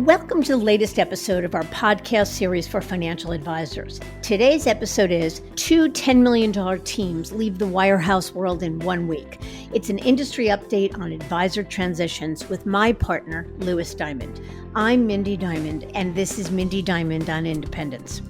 Welcome to the latest episode of our podcast series for financial advisors. Today's episode is 2 $10 million teams leave the Wirehouse world in 1 week. It's an industry update on advisor transitions with my partner, Lewis Diamond. I'm Mindy Diamond, and this is Mindy Diamond on Independence.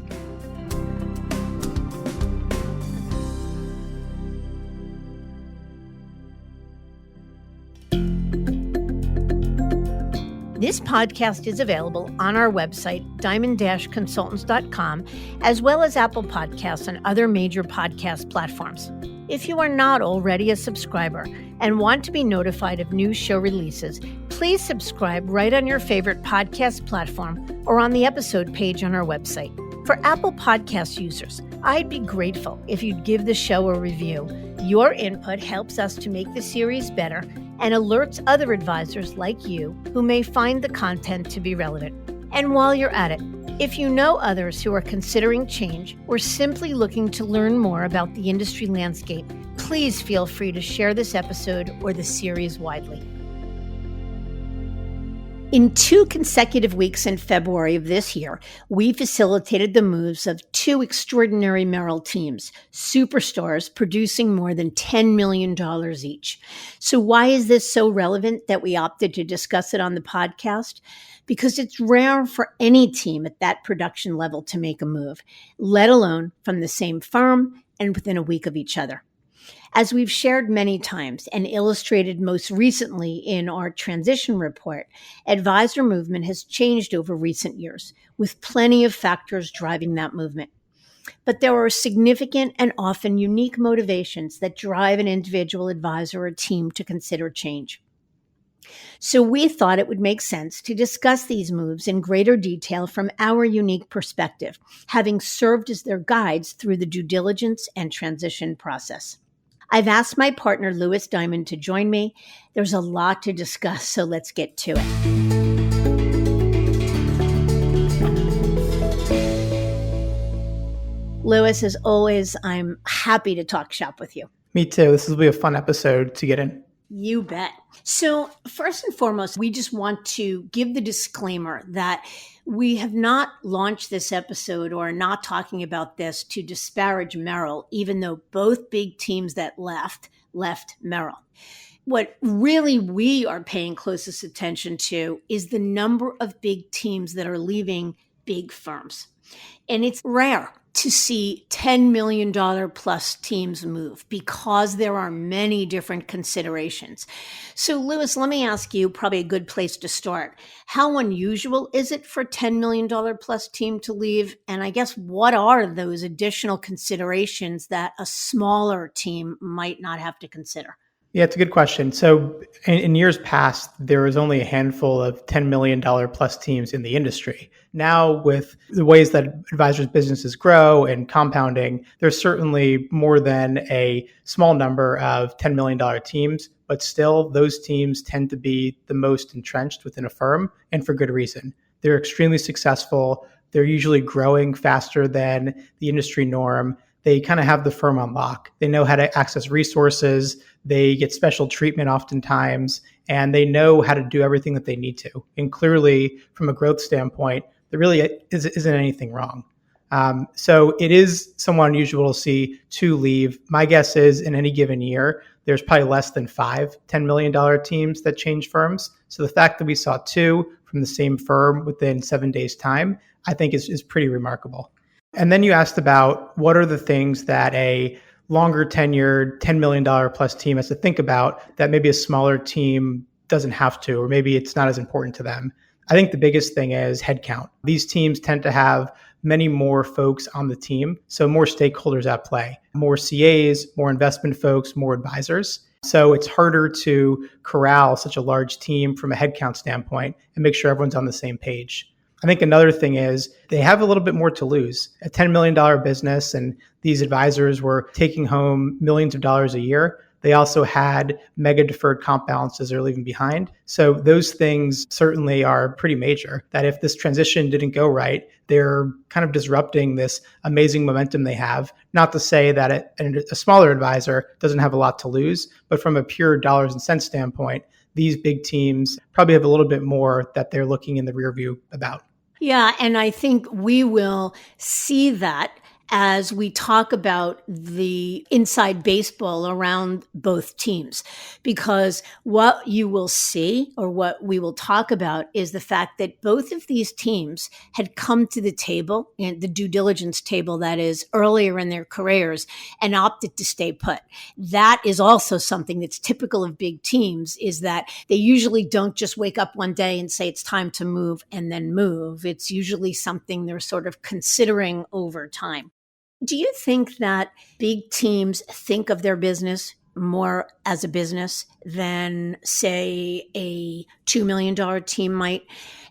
This podcast is available on our website, diamond-consultants.com, as well as Apple Podcasts and other major podcast platforms. If you are not already a subscriber and want to be notified of new show releases, please subscribe right on your favorite podcast platform or on the episode page on our website. For Apple Podcast users, I'd be grateful if you'd give the show a review. Your input helps us to make the series better and alerts other advisors like you who may find the content to be relevant. And while you're at it, if you know others who are considering change or simply looking to learn more about the industry landscape, please feel free to share this episode or the series widely. In 2 consecutive weeks in February of this year, we facilitated the moves of 2 extraordinary Merrill teams, superstars producing more than $10 million each. So why is this so relevant that we opted to discuss it on the podcast? Because it's rare for any team at that production level to make a move, let alone from the same firm and within a week of each other. As we've shared many times and illustrated most recently in our transition report, advisor movement has changed over recent years, with plenty of factors driving that movement. But there are significant and often unique motivations that drive an individual advisor or team to consider change. So we thought it would make sense to discuss these moves in greater detail from our unique perspective, having served as their guides through the due diligence and transition process. I've asked my partner, Lewis Diamond, to join me. There's a lot to discuss, so let's get to it. Lewis, as always, I'm happy to talk shop with you. Me too. This will be a fun episode to get in. You bet. So first and foremost, we just want to give the disclaimer that we have not launched this episode or are not talking about this to disparage Merrill, even though both big teams that left Merrill. What really we are paying closest attention to is the number of big teams that are leaving big firms. And it's rare to see $10 million plus teams move because there are many different considerations. So Lewis, let me ask you, probably a good place to start. How unusual is it for a $10 million plus team to leave? And I guess what are those additional considerations that a smaller team might not have to consider? Yeah, it's a good question. So in years past, there was only a handful of $10 million plus teams in the industry. Now, with the ways that advisors' businesses grow and compounding, there's certainly more than a small number of $10 million teams, but still those teams tend to be the most entrenched within a firm, and for good reason. They're extremely successful. They're usually growing faster than the industry norm. They kind of have the firm on lock. They know how to access resources. They get special treatment oftentimes, and they know how to do everything that they need to. And clearly, from a growth standpoint, there really isn't anything wrong. So it is somewhat unusual to see 2 leave. My guess is in any given year, there's probably less than 5 $10 million teams that change firms. So the fact that we saw 2 from the same firm within 7 days' time, I think is pretty remarkable. And then you asked about what are the things that a longer tenured $10 million plus team has to think about that maybe a smaller team doesn't have to, or maybe it's not as important to them. I think the biggest thing is headcount. These teams tend to have many more folks on the team, so more stakeholders at play, more CAs, more investment folks, more advisors. So it's harder to corral such a large team from a headcount standpoint and make sure everyone's on the same page. I think another thing is they have a little bit more to lose. A $10 million business, and these advisors were taking home millions of dollars a year. They also had mega deferred comp balances they're leaving behind. So those things certainly are pretty major, that if this transition didn't go right, they're kind of disrupting this amazing momentum they have. Not to say that a smaller advisor doesn't have a lot to lose, but from a pure dollars and cents standpoint, these big teams probably have a little bit more that they're looking in the rear view about. Yeah, and I think we will see that as we talk about the inside baseball around both teams. Because what you will see, or what we will talk about, is the fact that both of these teams had come to the table, and the due diligence table, that is, earlier in their careers, and opted to stay put. That is also something that's typical of big teams, is that they usually don't just wake up one day and say it's time to move and then move. It's usually something they're sort of considering over time. Do you think that big teams think of their business more as a business than, say, a $2 million team might?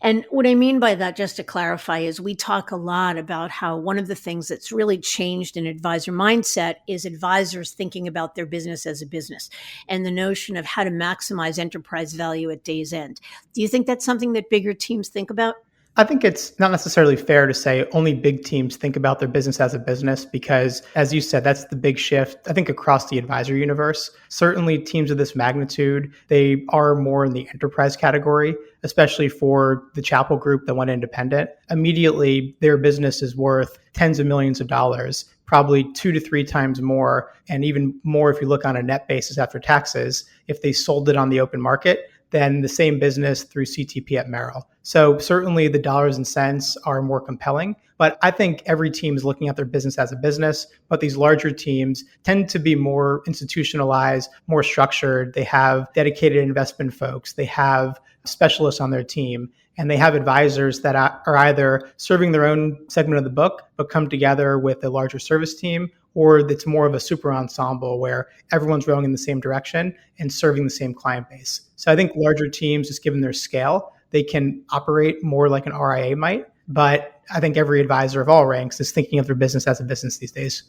And what I mean by that, just to clarify, is we talk a lot about how one of the things that's really changed in advisor mindset is advisors thinking about their business as a business, and the notion of how to maximize enterprise value at day's end. Do you think that's something that bigger teams think about? I think it's not necessarily fair to say only big teams think about their business as a business because, as you said, that's the big shift, I think, across the advisor universe. Certainly teams of this magnitude, they are more in the enterprise category, especially for the Chapel Group that went independent. Immediately, their business is worth tens of millions of dollars, probably 2 to 3 times more, and even more if you look on a net basis after taxes, if they sold it on the open market than the same business through CTP at Merrill. So certainly the dollars and cents are more compelling, but I think every team is looking at their business as a business, but these larger teams tend to be more institutionalized, more structured. They have dedicated investment folks. They have specialists on their team, and they have advisors that are either serving their own segment of the book, but come together with a larger service team, or it's more of a super ensemble where everyone's rowing in the same direction and serving the same client base. So I think larger teams, just given their scale, they can operate more like an RIA might. But I think every advisor of all ranks is thinking of their business as a business these days.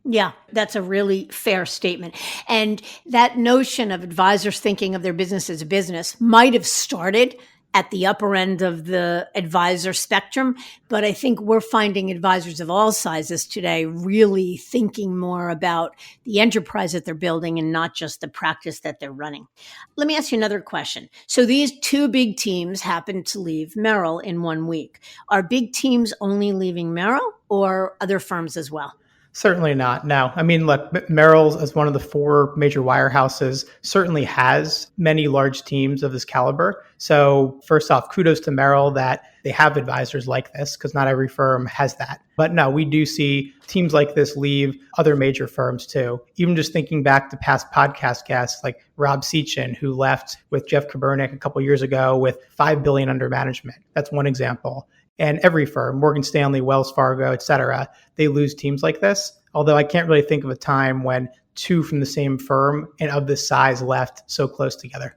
Yeah, that's a really fair statement. And that notion of advisors thinking of their business as a business might have started at the upper end of the advisor spectrum. But I think we're finding advisors of all sizes today really thinking more about the enterprise that they're building and not just the practice that they're running. Let me ask you another question. So these two big teams happen to leave Merrill in 1 week. Are big teams only leaving Merrill or other firms as well? Certainly not. No. I mean, look, Merrill, as one of the 4 major wirehouses, certainly has many large teams of this caliber. So first off, kudos to Merrill that they have advisors like this, because not every firm has that. But no, we do see teams like this leave other major firms too. Even just thinking back to past podcast guests like Rob Sechin, who left with Jeff Kabernick a couple years ago with $5 billion under management. That's one example. And every firm, Morgan Stanley, Wells Fargo, et cetera, they lose teams like this. Although I can't really think of a time when 2 from the same firm and of this size left so close together.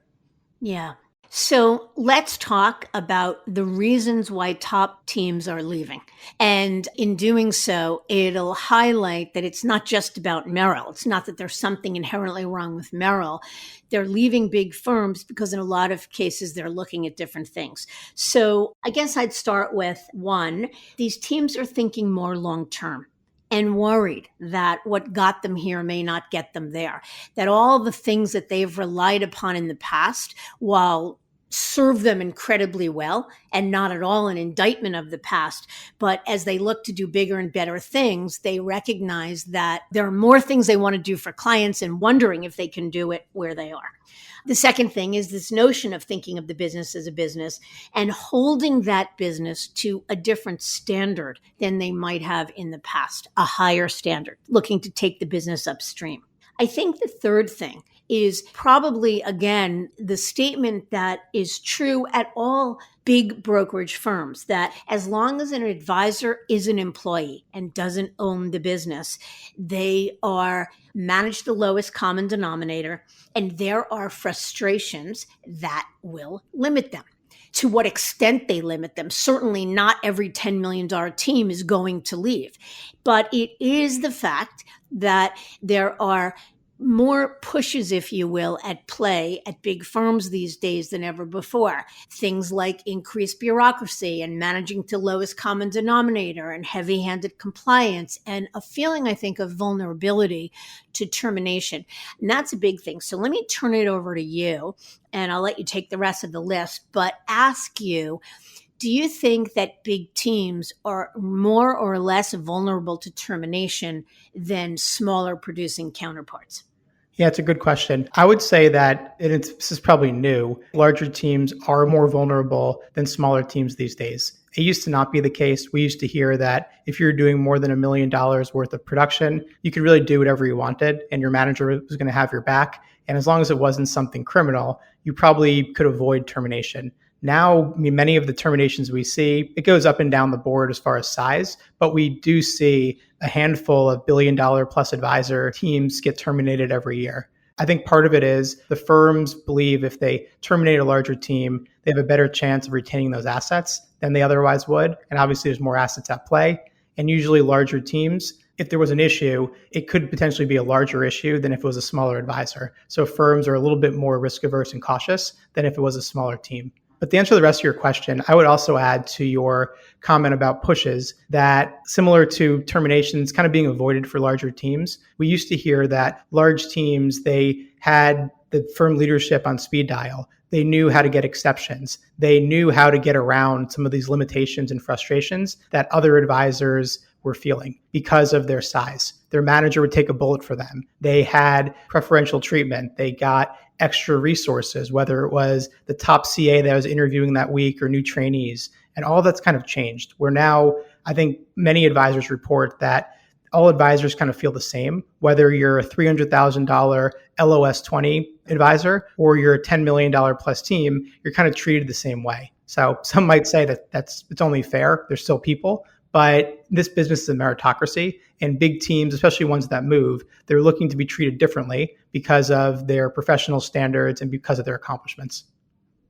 Yeah. So let's talk about the reasons why top teams are leaving. And in doing so, it'll highlight that it's not just about Merrill. It's not that there's something inherently wrong with Merrill. They're leaving big firms because in a lot of cases, they're looking at different things. So I guess I'd start with 1, these teams are thinking more long-term and worried that what got them here may not get them there, that all the things that they've relied upon in the past, while serve them incredibly well and not at all an indictment of the past, but as they look to do bigger and better things, they recognize that there are more things they want to do for clients and wondering if they can do it where they are. The second thing is this notion of thinking of the business as a business and holding that business to a different standard than they might have in the past, a higher standard, looking to take the business upstream. I think the third thing is probably, again, the statement that is true at all big brokerage firms, that as long as an advisor is an employee and doesn't own the business, they are manage the lowest common denominator, and there are frustrations that will limit them. To what extent they limit them, certainly not every $10 million team is going to leave, but it is the fact that there are more pushes, if you will, at play at big firms these days than ever before. Things like increased bureaucracy and managing to lowest common denominator and heavy-handed compliance and a feeling, I think, of vulnerability to termination. And that's a big thing. So let me turn it over to you and I'll let you take the rest of the list, but ask you, do you think that big teams are more or less vulnerable to termination than smaller producing counterparts? Yeah, it's a good question. I would say that, and this is probably new, larger teams are more vulnerable than smaller teams these days. It used to not be the case. We used to hear that if you're doing more than $1 million worth of production, you could really do whatever you wanted and your manager was going to have your back. And as long as it wasn't something criminal, you probably could avoid termination. Now, I mean, many of the terminations we see, it goes up and down the board as far as size, but we do see a handful of $1 billion plus advisor teams get terminated every year. I think part of it is the firms believe if they terminate a larger team, they have a better chance of retaining those assets than they otherwise would. And obviously, there's more assets at play. And usually larger teams, if there was an issue, it could potentially be a larger issue than if it was a smaller advisor. So firms are a little bit more risk averse and cautious than if it was a smaller team. But to answer the rest of your question, I would also add to your comment about pushes that similar to terminations kind of being avoided for larger teams, we used to hear that large teams, they had the firm leadership on speed dial. They knew how to get exceptions. They knew how to get around some of these limitations and frustrations that other advisors were feeling because of their size. Their manager would take a bullet for them. They had preferential treatment. They got extra resources, whether it was the top CA that I was interviewing that week or new trainees. And all that's kind of changed. Where now, I think many advisors report that all advisors kind of feel the same, whether you're a $300,000 LOS 20 advisor or you're a $10 million plus team, you're kind of treated the same way. So some might say that it's only fair. There's still people, but this business is a meritocracy, and big teams, especially ones that move, they're looking to be treated differently because of their professional standards and because of their accomplishments.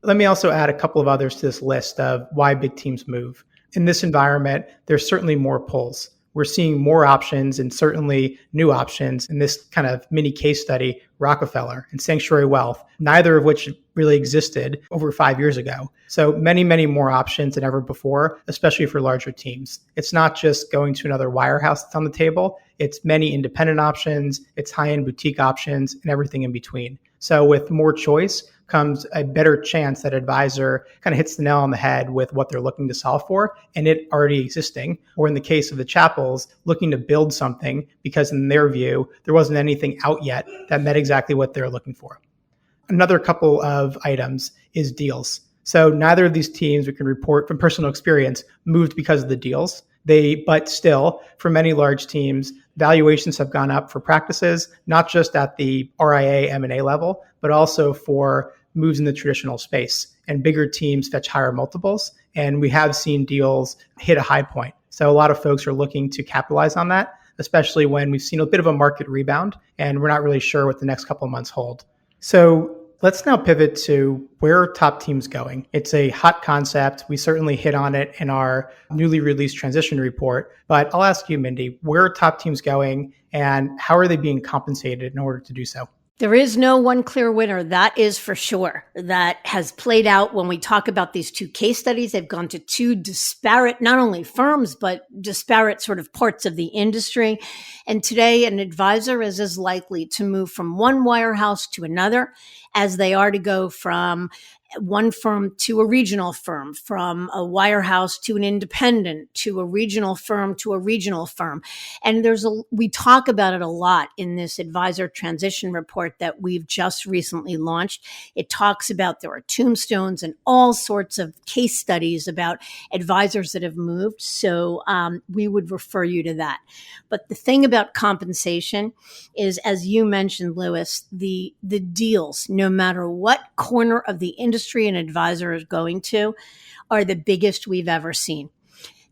Let me also add a couple of others to this list of why big teams move. In this environment, there's certainly more pulls. We're seeing more options and certainly new options. In this kind of mini case study, Rockefeller and Sanctuary Wealth, neither of which really existed over 5 years ago. So many, many more options than ever before, especially for larger teams. It's not just going to another wirehouse that's on the table. It's many independent options, it's high-end boutique options, and everything in between. So with more choice comes a better chance that advisor kind of hits the nail on the head with what they're looking to solve for and it already existing. Or in the case of the Chapels, looking to build something because in their view, there wasn't anything out yet that met exactly what they're looking for. Another couple of items is deals. So neither of these teams, we can report from personal experience, moved because of the deals. But still, for many large teams, valuations have gone up for practices, not just at the RIA M&A level, but also for moves in the traditional space. And bigger teams fetch higher multiples. And we have seen deals hit a high point. So a lot of folks are looking to capitalize on that, especially when we've seen a bit of a market rebound and we're not really sure what the next couple of months hold. So let's now pivot to where are top teams going. It's a hot concept. We certainly hit on it in our newly released transition report. But I'll ask you, Mindy, where are top teams going and how are they being compensated in order to do so? There is no one clear winner. That is for sure. That has played out when we talk about these two case studies. They've gone to two disparate, not only firms, but disparate sort of parts of the industry. And today, an advisor is as likely to move from one wirehouse to another as they are to go from one firm to a regional firm, from a wirehouse to an independent, to a regional firm to a regional firm. And we talk about it a lot in this advisor transition report that we've just recently launched. It talks about there are tombstones and all sorts of case studies about advisors that have moved. So we would refer you to that. But the thing about compensation is, as you mentioned, Lewis, the deals, no matter what corner of the industry an advisor is going to, are the biggest we've ever seen.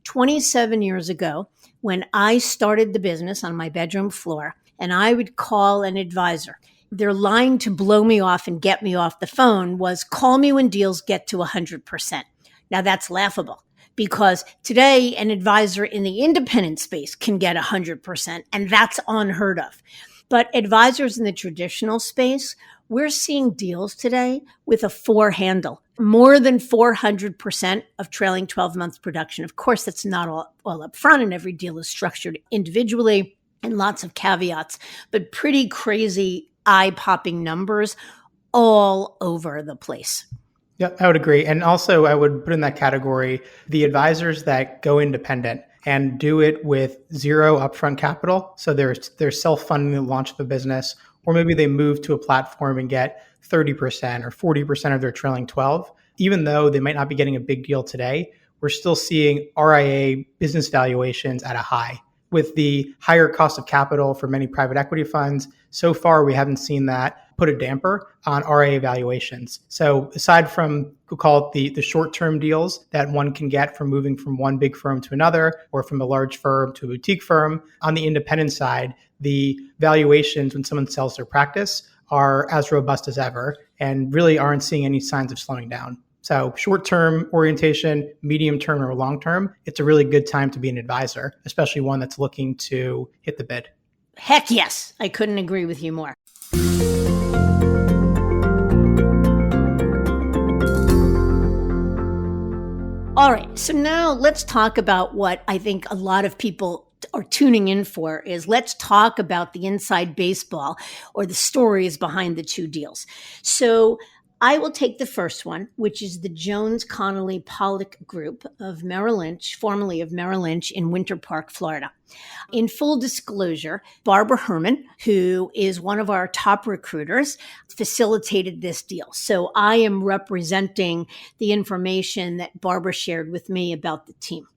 27 years ago, when I started the business on my bedroom floor, and I would call an advisor, their line to blow me off and get me off the phone was, call me when deals get to 100%. Now that's laughable, because today an advisor in the independent space can get 100%, and that's unheard of. But advisors in the traditional space, we're seeing deals today with a 4 handle, more than 400% of trailing 12 months production. Of course, that's not all up front, and every deal is structured individually and lots of caveats, but pretty crazy eye-popping numbers all over the place. Yep, I would agree. And also, I would put in that category the advisors that go independent and do it with zero upfront capital. So they're self-funding the launch of the business, or maybe they move to a platform and get 30% or 40% of their trailing 12. Even though they might not be getting a big deal today, we're still seeing RIA business valuations at a high. With the higher cost of capital for many private equity funds, so far we haven't seen that put a damper on RIA valuations. So aside from, we'll call it the short-term deals that one can get from moving from one big firm to another, or from a large firm to a boutique firm, on the independent side, the valuations when someone sells their practice are as robust as ever and really aren't seeing any signs of slowing down. So short-term orientation, medium-term or long-term, it's a really good time to be an advisor, especially one that's looking to hit the bid. Heck yes, I couldn't agree with you more. All right, so now let's talk about what I think a lot of people are tuning in for is let's talk about the inside baseball or the stories behind the two deals. So I will take the first one, which is the Jones Connolly Pollock Group of Merrill Lynch, formerly of Merrill Lynch in Winter Park, Florida. In full disclosure, Barbara Herman, who is one of our top recruiters, facilitated this deal. So I am representing the information that Barbara shared with me about the team.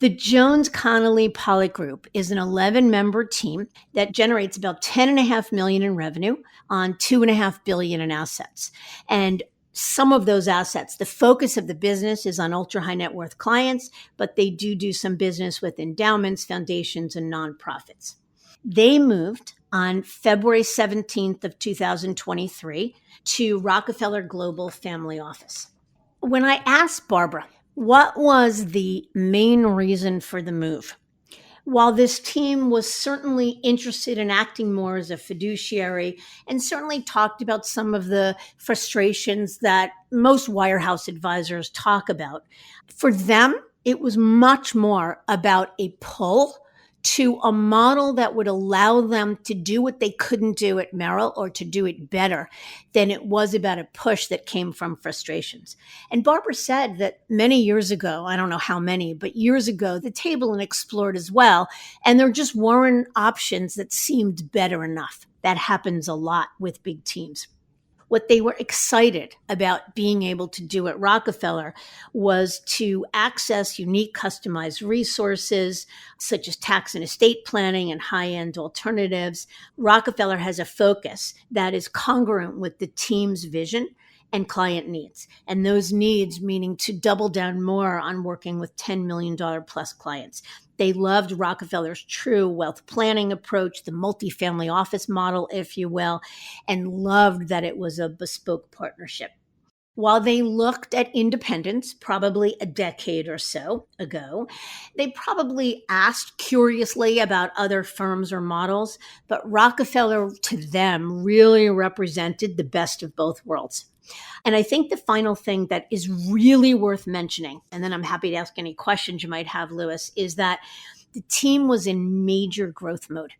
The Jones Connolly Pollock Group is an 11-member team that generates about $10.5 million in revenue on $2.5 billion in assets. And some of those assets, the focus of the business is on ultra high net worth clients, but they do some business with endowments, foundations, and nonprofits. They moved on February 17th of 2023 to Rockefeller Global Family Office. When I asked Barbara, what was the main reason for the move? While this team was certainly interested in acting more as a fiduciary and certainly talked about some of the frustrations that most Wirehouse advisors talk about, for them, it was much more about a pull to a model that would allow them to do what they couldn't do at Merrill or to do it better than it was about a push that came from frustrations. And Barbara said that many years ago, I don't know how many, but years ago, the table and explored as well. And there just weren't options that seemed better enough. That happens a lot with big teams. What they were excited about being able to do at Rockefeller was to access unique customized resources such as tax and estate planning and high-end alternatives. Rockefeller has a focus that is congruent with the team's vision and client needs. And those needs meaning to double down more on working with $10 million plus clients. They loved Rockefeller's true wealth planning approach, the multifamily office model, if you will, and loved that it was a bespoke partnership. While they looked at independence probably a decade or so ago, they probably asked curiously about other firms or models, but Rockefeller to them really represented the best of both worlds. And I think the final thing that is really worth mentioning, and then I'm happy to ask any questions you might have, Lewis, is that the team was in major growth mode.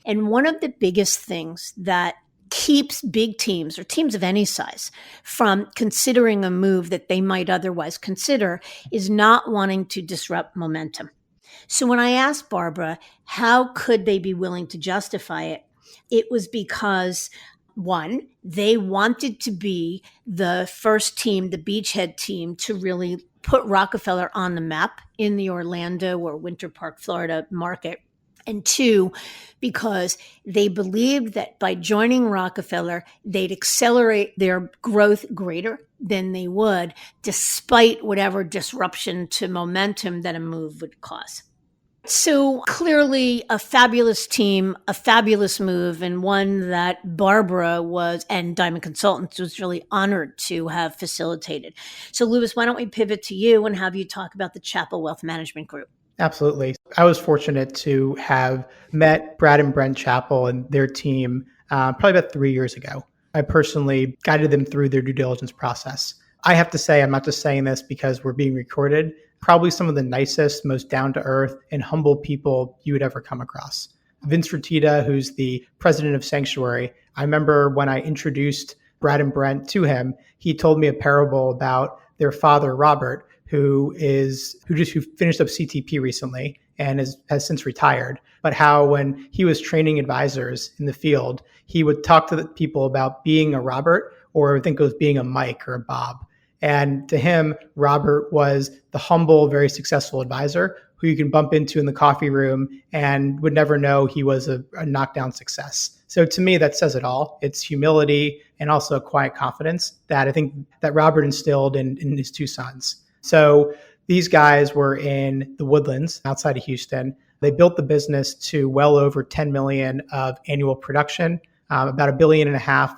And one of the biggest things that keeps big teams or teams of any size from considering a move that they might otherwise consider is not wanting to disrupt momentum. So when I asked Barbara, how could they be willing to justify it? It was because one, they wanted to be the first team, the beachhead team, to really put Rockefeller on the map in the Orlando or Winter Park, Florida market. And two, because they believed that by joining Rockefeller, they'd accelerate their growth greater than they would, despite whatever disruption to momentum that a move would cause. So clearly a fabulous team, a fabulous move, and one that Barbara and Diamond Consultants was really honored to have facilitated. So Lewis, why don't we pivot to you and have you talk about the Chapel Wealth Management Group? Absolutely. I was fortunate to have met Brad and Brent Chappell and their team probably about 3 years ago. I personally guided them through their due diligence process. I have to say, I'm not just saying this because we're being recorded, probably some of the nicest, most down to earth, and humble people you would ever come across. Vince Fertitta, who's the president of Sanctuary, I remember when I introduced Brad and Brent to him, he told me a parable about their father, Robert, who finished up CTP recently and has since retired, but how when he was training advisors in the field, he would talk to the people about being a Robert, or I think it was being a Mike or a Bob. And to him, Robert was the humble, very successful advisor who you can bump into in the coffee room and would never know he was a knockdown success. So to me, that says it all. It's humility and also a quiet confidence that I think that Robert instilled in his two sons. So these guys were in the Woodlands outside of Houston. They built the business to well over 10 million of annual production, about $1.5 billion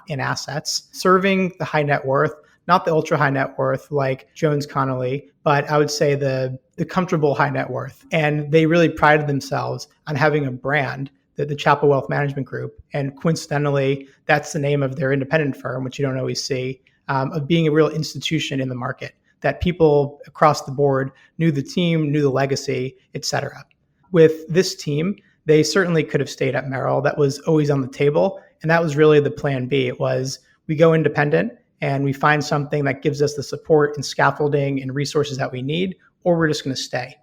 in assets, serving the high net worth, not the ultra high net worth like Jones Connolly, but I would say the comfortable high net worth. And they really prided themselves on having a brand, the Chappell Wealth Management Group. And coincidentally, that's the name of their independent firm, which you don't always see, of being a real institution in the market, that people across the board knew the team, knew the legacy, et cetera. With this team, they certainly could have stayed at Merrill. That was always on the table. And that was really the plan B. It was we go independent and we find something that gives us the support and scaffolding and resources that we need, or we're just going to stay.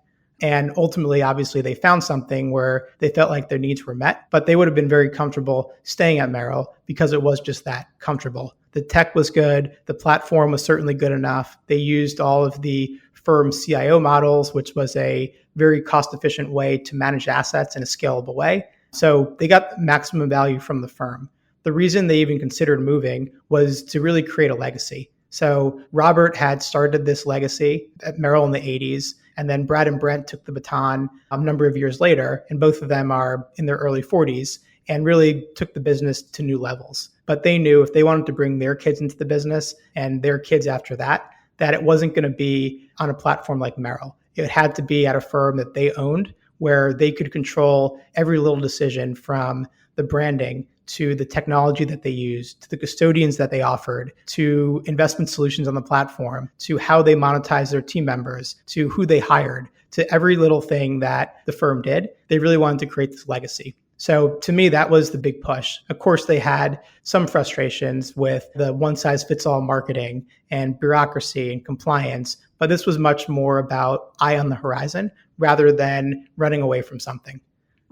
And ultimately, obviously, they found something where they felt like their needs were met, but they would have been very comfortable staying at Merrill because it was just that comfortable. The tech was good. The platform was certainly good enough. They used all of the firm's CIO models, which was a very cost-efficient way to manage assets in a scalable way. So they got maximum value from the firm. The reason they even considered moving was to really create a legacy. So Robert had started this legacy at Merrill in the 80s, and then Brad and Brent took the baton a number of years later, and both of them are in their early 40s and really took the business to new levels. But they knew if they wanted to bring their kids into the business and their kids after that, that it wasn't going to be on a platform like Merrill. It had to be at a firm that they owned, where they could control every little decision, from the branding to the technology that they used, to the custodians that they offered, to investment solutions on the platform, to how they monetize their team members, to who they hired, to every little thing that the firm did. They really wanted to create this legacy. So to me, that was the big push. Of course, they had some frustrations with the one-size-fits-all marketing and bureaucracy and compliance, but this was much more about eye on the horizon rather than running away from something.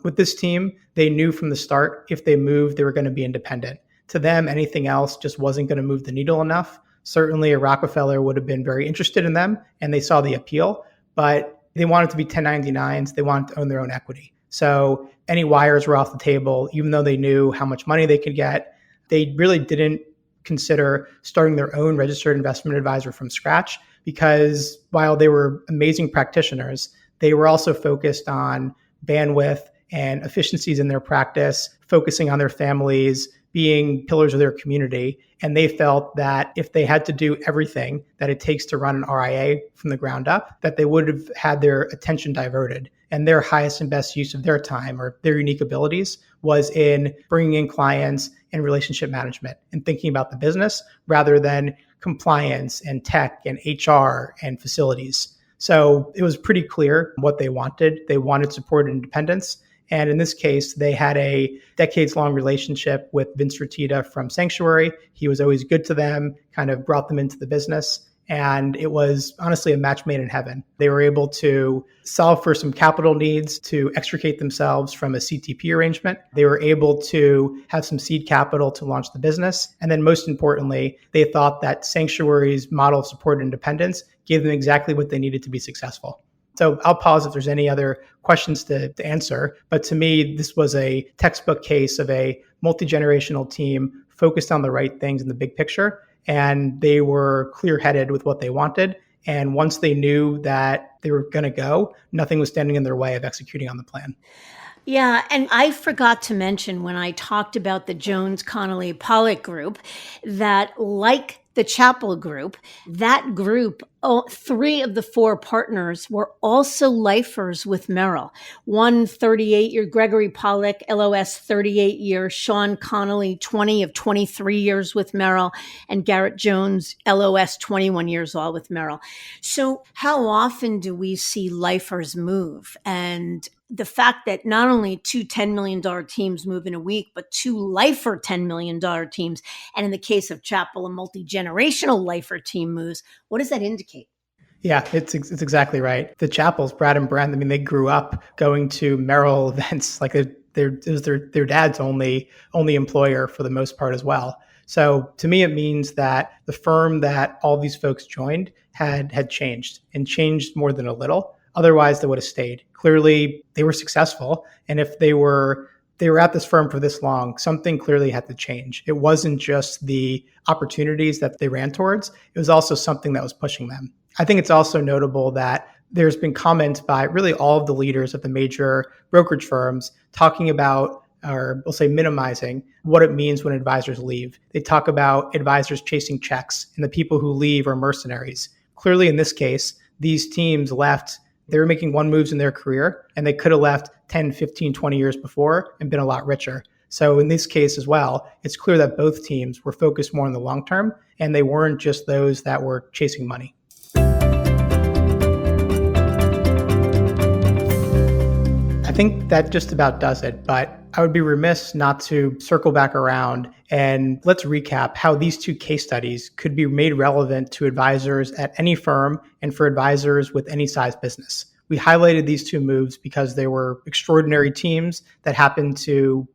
With this team, they knew from the start if they moved, they were going to be independent. To them, anything else just wasn't going to move the needle enough. Certainly, a Rockefeller would have been very interested in them, and they saw the appeal, but they wanted to be 1099s. They wanted to own their own equity. So any wires were off the table, even though they knew how much money they could get. They really didn't consider starting their own registered investment advisor from scratch, because while they were amazing practitioners, they were also focused on bandwidth and efficiencies in their practice, focusing on their families, being pillars of their community. And they felt that if they had to do everything that it takes to run an RIA from the ground up, that they would have had their attention diverted. And their highest and best use of their time, or their unique abilities, was in bringing in clients and relationship management and thinking about the business rather than compliance and tech and HR and facilities. So it was pretty clear what they wanted. They wanted support and independence. And in this case, they had a decades-long relationship with Vince Fertitta from Sanctuary. He was always good to them, kind of brought them into the business. And it was honestly a match made in heaven. They were able to solve for some capital needs to extricate themselves from a CTP arrangement. They were able to have some seed capital to launch the business. And then most importantly, they thought that Sanctuary's model of support and independence gave them exactly what they needed to be successful. So I'll pause if there's any other questions to answer. But to me, this was a textbook case of a multi-generational team focused on the right things in the big picture. And they were clear-headed with what they wanted. And once they knew that they were going to go, nothing was standing in their way of executing on the plan. Yeah, and I forgot to mention when I talked about the Jones Connolly Pollock group that, like the Chapel Group. That group, 3 of the 4 partners were also lifers with Merrill. One 38-year, Gregory Pollack, LOS 38 years, Sean Connolly, 20 of 23 years with Merrill, and Garrett Jones, LOS 21 years, all with Merrill. So how often do we see lifers move? And the fact that not only 2 $10 million teams move in a week, but 2 lifer $10 million teams, and in the case of Chapel, a multi-generational lifer team moves, what does that indicate? Yeah, it's exactly right. The Chapels, Brad and Brent, I mean, they grew up going to Merrill events. Like it was their dad's only employer for the most part as well. So to me, it means that the firm that all these folks joined had changed, and changed more than a little. Otherwise, they would have stayed. Clearly, they were successful, and if they were at this firm for this long, something clearly had to change. It wasn't just the opportunities that they ran towards; it was also something that was pushing them. I think it's also notable that there's been comments by really all of the leaders of the major brokerage firms talking about, or we'll say minimizing, what it means when advisors leave. They talk about advisors chasing checks, and the people who leave are mercenaries. Clearly, in this case, these teams left, they were making one moves in their career, and they could have left 10, 15, 20 years before and been a lot richer. So in this case as well, it's clear that both teams were focused more on the long term, and they weren't just those that were chasing money. I think that just about does it, but I would be remiss not to circle back around and let's recap how these 2 case studies could be made relevant to advisors at any firm and for advisors with any size business. We highlighted these 2 moves because they were extraordinary teams that happened to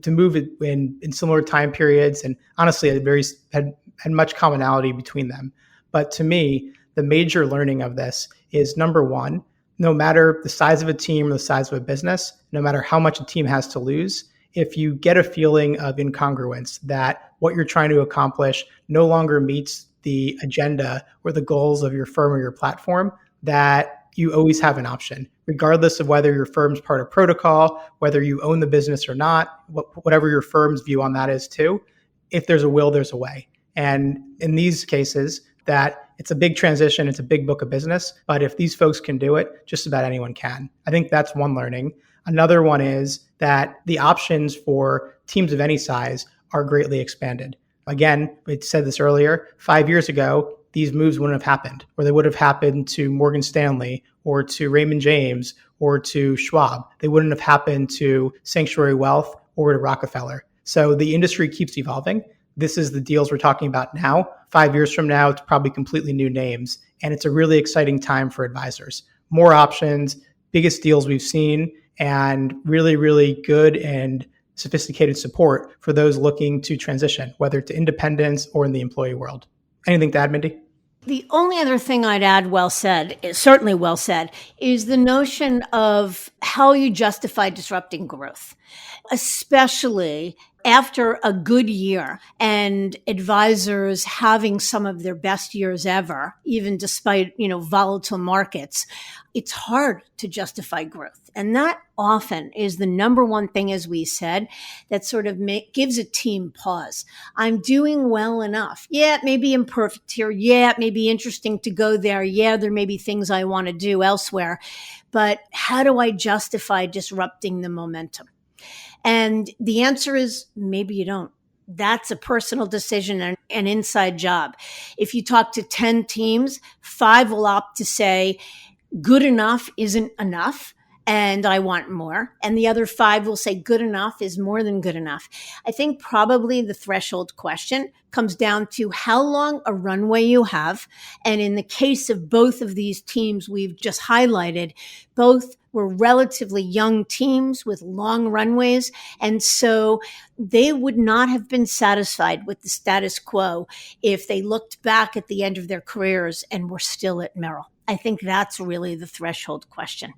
move in similar time periods, and honestly had much commonality between them. But to me, the major learning of this is, number one, no matter the size of a team or the size of a business, no matter how much a team has to lose, if you get a feeling of incongruence, that what you're trying to accomplish no longer meets the agenda or the goals of your firm or your platform, that you always have an option, regardless of whether your firm's part of protocol, whether you own the business or not, whatever your firm's view on that is too. If there's a will, there's a way. And in these cases, that it's a big transition, it's a big book of business, but if these folks can do it, just about anyone can. I think that's one learning. Another one is that the options for teams of any size are greatly expanded. Again, we said this earlier, 5 years ago, these moves wouldn't have happened, or they would have happened to Morgan Stanley or to Raymond James or to Schwab. They wouldn't have happened to Sanctuary Wealth or to Rockefeller. So the industry keeps evolving. This is the deals we're talking about now. 5 years from now, it's probably completely new names. And it's a really exciting time for advisors. More options, biggest deals we've seen, and really, really good and sophisticated support for those looking to transition, whether to independence or in the employee world. Anything to add, Mindy? The only other thing I'd add, certainly well said, is the notion of how you justify disrupting growth, especially after a good year and advisors having some of their best years ever, even despite, volatile markets. It's hard to justify growth. And that often is the number one thing, as we said, that sort of gives a team pause. I'm doing well enough. Yeah, it may be imperfect here. Yeah, it may be interesting to go there. Yeah, there may be things I want to do elsewhere. But how do I justify disrupting the momentum? And the answer is maybe you don't. That's a personal decision and an inside job. If you talk to 10 teams, 5 will opt to say, good enough isn't enough, and I want more. And the other 5 will say good enough is more than good enough. I think probably the threshold question comes down to how long a runway you have. And in the case of both of these teams we've just highlighted, both were relatively young teams with long runways. And so they would not have been satisfied with the status quo if they looked back at the end of their careers and were still at Merrill. I think that's really the threshold question.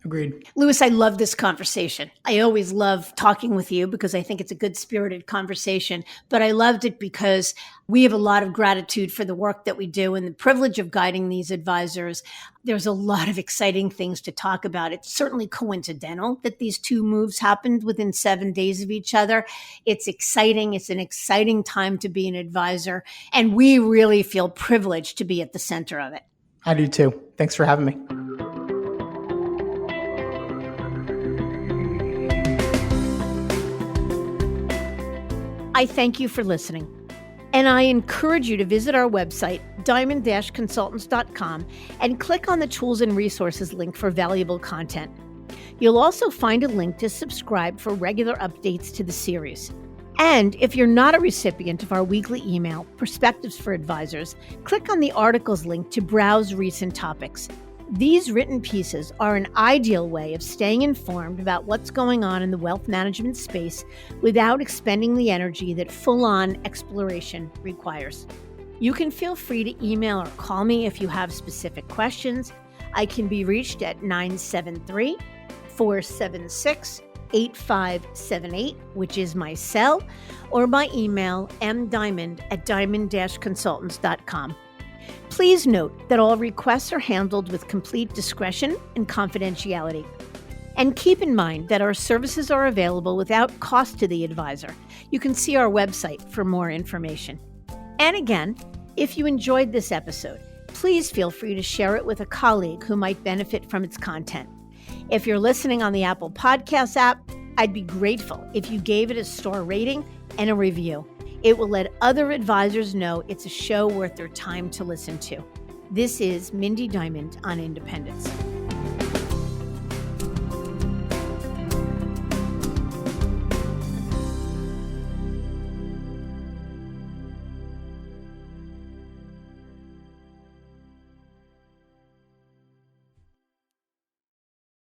Agreed. Louis, I love this conversation. I always love talking with you because I think it's a good spirited conversation, but I loved it because we have a lot of gratitude for the work that we do and the privilege of guiding these advisors. There's a lot of exciting things to talk about. It's certainly coincidental that these two moves happened within 7 days of each other. It's exciting. It's an exciting time to be an advisor, and we really feel privileged to be at the center of it. I do too. Thanks for having me. I thank you for listening, and I encourage you to visit our website, diamond-consultants.com, and click on the Tools and Resources link for valuable content. You'll also find a link to subscribe for regular updates to the series. And if you're not a recipient of our weekly email, Perspectives for Advisors, click on the articles link to browse recent topics. These written pieces are an ideal way of staying informed about what's going on in the wealth management space without expending the energy that full-on exploration requires. You can feel free to email or call me if you have specific questions. I can be reached at 973-476-8578, which is my cell, or by email mdiamond@diamond-consultants.com. Please note that all requests are handled with complete discretion and confidentiality. And keep in mind that our services are available without cost to the advisor. You can see our website for more information. And again, if you enjoyed this episode, please feel free to share it with a colleague who might benefit from its content. If you're listening on the Apple Podcasts app, I'd be grateful if you gave it a star rating and a review. It will let other advisors know it's a show worth their time to listen to. This is Mindy Diamond on Independence.